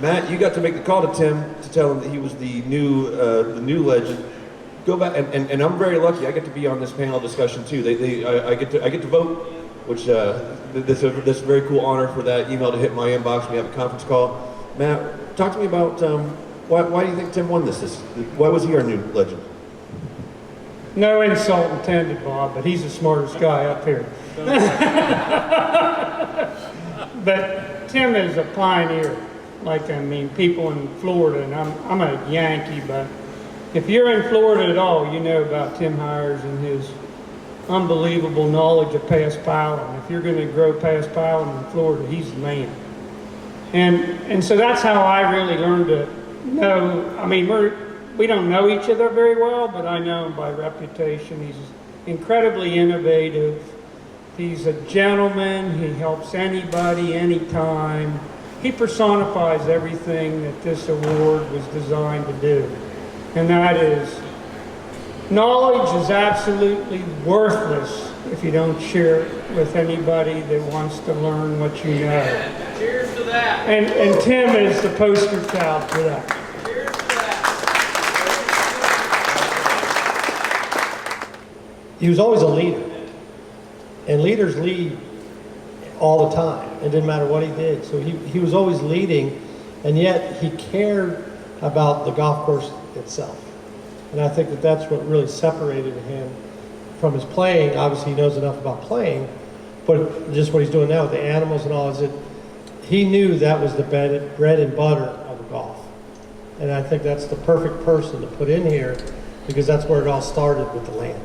Matt, you got to make the call to Tim to tell him that he was the new legend. Go back, and I'm very lucky. I get to be on this panel discussion too. I get to vote, which this is a very cool honor for that email to hit my inbox. We have a conference call. Matt, talk to me about why do you think Tim won this? Why was he our new legend? No insult intended, Bob, but he's the smartest guy up here. But Tim is a pioneer. Like, I mean, people in Florida, and I'm a Yankee, but if you're in Florida at all, you know about Tim Hiers and his unbelievable knowledge of pass piling. If you're going to grow pass piling in Florida, he's the man. And so that's how I really learned to know. I mean, we don't know each other very well, but I know him by reputation. He's incredibly innovative. He's a gentleman. He helps anybody, anytime. He personifies everything that this award was designed to do. And that is, knowledge is absolutely worthless if you don't share it with anybody that wants to learn what you know. Cheers to that. And Tim is the poster child for that. Cheers to that. He was always a leader. And leaders lead all the time. It didn't matter what he did. So he was always leading, and yet he cared about the golf course itself. And I think that that's what really separated him from his playing. Obviously he knows enough about playing, but just what he's doing now with the animals and all, is that he knew that was the bread and butter of golf. And I think that's the perfect person to put in here, because that's where it all started with the land.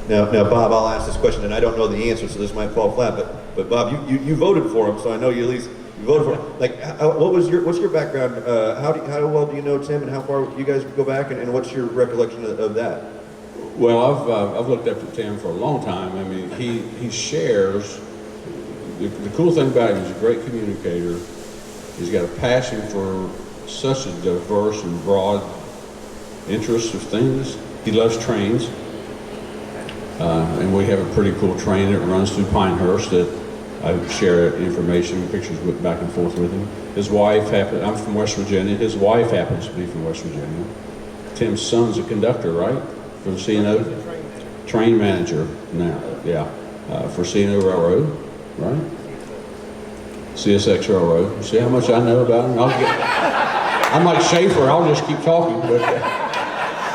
Now, Bob, I'll ask this question, and I don't know the answer, so this might fall flat. But Bob, you voted for him, so I know you at least you voted for him. Like, what's your background? How well do you know Tim, and how far you guys go back, and what's your recollection of that? Well, I've looked up to Tim for a long time. I mean, he shares. The cool thing about him, he's a great communicator. He's got a passion for such a diverse and broad interest of things. He loves trains. And we have a pretty cool train that runs through Pinehurst that I share information, pictures back and forth with him. His wife I'm from West Virginia. His wife happens to be from West Virginia. Tim's son's a conductor, right? For the C&O? Train manager now, yeah. For C&O Railroad, right? CSX Railroad. See how much I know about him? I'm like Shaffer, I'll just keep talking. But,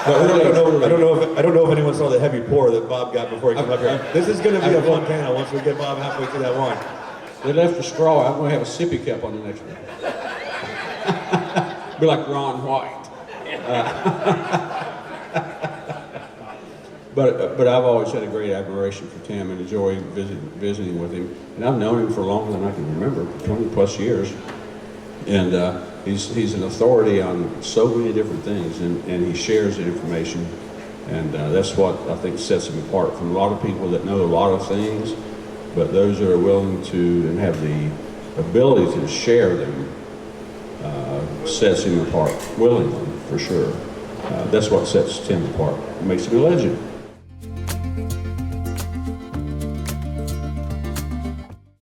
I don't know if anyone saw the heavy pour that Bob got before he came up here. This is going to be a fun panel once we get Bob halfway through that wine. They left the straw. I'm going to have a sippy cup on the next one. Be like Ron White. But I've always had a great admiration for Tim and enjoyed visiting with him. And I've known him for longer than I can remember, 20 plus years. And he's an authority on so many different things, and he shares the information, and that's what I think sets him apart from a lot of people that know a lot of things, but those that are willing to and have the ability to share them sets him apart willingly, for sure. That's what sets Tim apart. It makes him a legend.